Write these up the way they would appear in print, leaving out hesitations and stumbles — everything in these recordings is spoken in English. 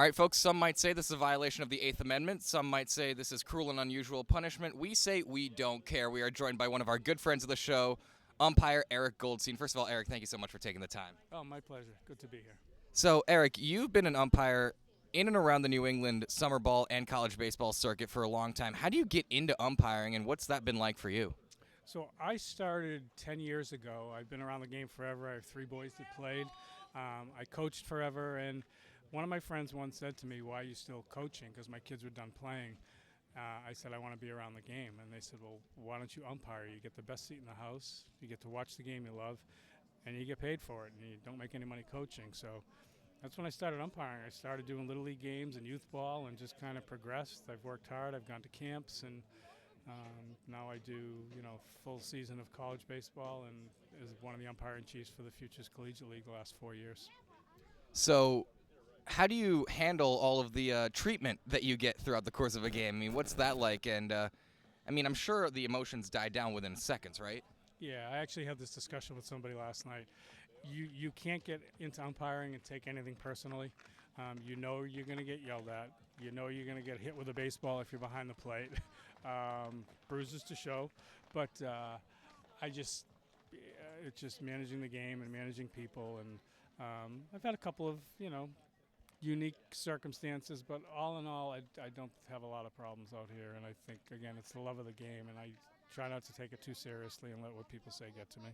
All right, folks, some might say this is a violation of the Eighth Amendment. Some might say this is cruel and unusual punishment. We say we don't care. We are joined by one of our good friends of the show, umpire Eric Goldstein. First of all, Eric, thank you so much for taking the time. Oh, my pleasure. Good to be here. So, Eric, you've been an umpire in and around the New England summer ball and college baseball circuit for a long time. How do you get into umpiring, and what's that been like for you? So I started 10 years ago. I've been around the game forever. I have 3 boys that played. I coached forever, and one of my friends once said to me, "Why are you still coaching?" Because my kids were done playing. I said, "I want to be around the game." And they said, "Well, why don't you umpire? You get the best seat in the house, you get to watch the game you love, and you get paid for it, and you don't make any money coaching." So that's when I started umpiring. I started doing Little League games and youth ball and just kind of progressed. I've worked hard. I've gone to camps, and now I do, full season of college baseball and is one of the umpiring chiefs for the Futures Collegiate League the last 4 years. So, how do you handle all of the treatment that you get throughout the course of a game? I mean, what's that like? And, I'm sure the emotions die down within seconds, right? Yeah, I actually had this discussion with somebody last night. You can't get into umpiring and take anything personally. You know you're going to get yelled at. You know you're going to get hit with a baseball if you're behind the plate. Bruises to show. But it's just managing the game and managing people. And I've had a couple of, unique circumstances, but all in all, I don't have a lot of problems out here. And I think, again, it's the love of the game, and I try not to take it too seriously and let what people say get to me.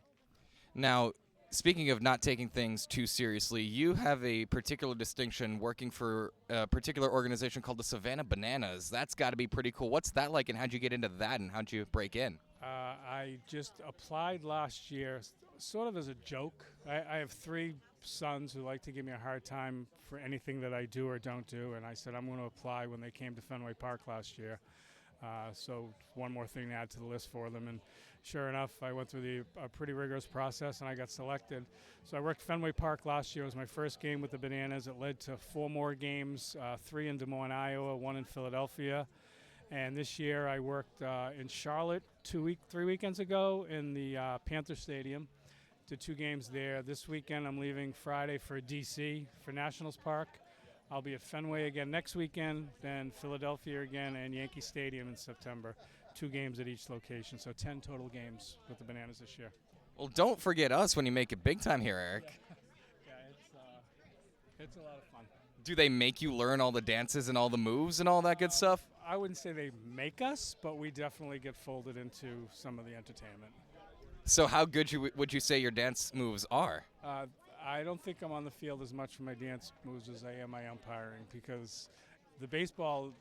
Now, speaking of not taking things too seriously, you have a particular distinction working for a particular organization called the Savannah Bananas. That's got to be pretty cool. What's that like, and how'd you get into that, and how'd you break in? I just applied last year sort of as a joke. I have 3 sons who like to give me a hard time for anything that I do or don't do, and I said I'm going to apply when they came to Fenway Park last year. So one more thing to add to the list for them, and sure enough, I went through a pretty rigorous process and I got selected. So I worked Fenway Park last year. It was my first game with the Bananas. It led to 4 more games, 3 in Des Moines, Iowa, 1 in Philadelphia. And this year I worked in Charlotte 3 weekends ago in the Panther Stadium. Did 2 games there. This weekend I'm leaving Friday for DC for Nationals Park. I'll be at Fenway again next weekend, then Philadelphia again, and Yankee Stadium in September. 2 games at each location, so 10 total games with the Bananas this year. Well, don't forget us when you make it big time here, Eric. Yeah, it's a lot of fun. Do they make you learn all the dances and all the moves and all that good stuff? I wouldn't say they make us, but we definitely get folded into some of the entertainment. So how good would you say your dance moves are? I don't think I'm on the field as much for my dance moves as I am my umpiring, because the baseball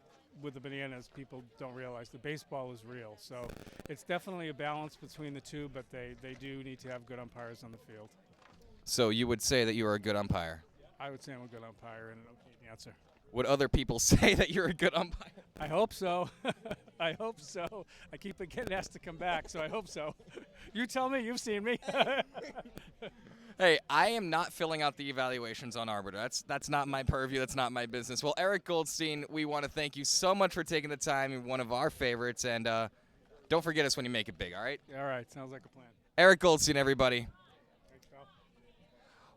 with the Bananas, people don't realize the baseball is real. So it's definitely a balance between the two, but they do need to have good umpires on the field. So you would say that you are a good umpire? I would say I'm a good umpire and an okay dancer. Would other people say that you're a good umpire? I hope so. I hope so. I keep getting asked to come back, so I hope so. You tell me. You've seen me. Hey, I am not filling out the evaluations on Arbiter. That's not my purview. That's not my business. Well, Eric Goldstein, we want to thank you so much for taking the time. You're one of our favorites, and don't forget us when you make it big, all right? All right. Sounds like a plan. Eric Goldstein, everybody. Thanks, pal.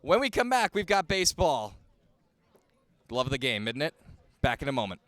When we come back, we've got baseball. Love of the game, isn't it? Back in a moment.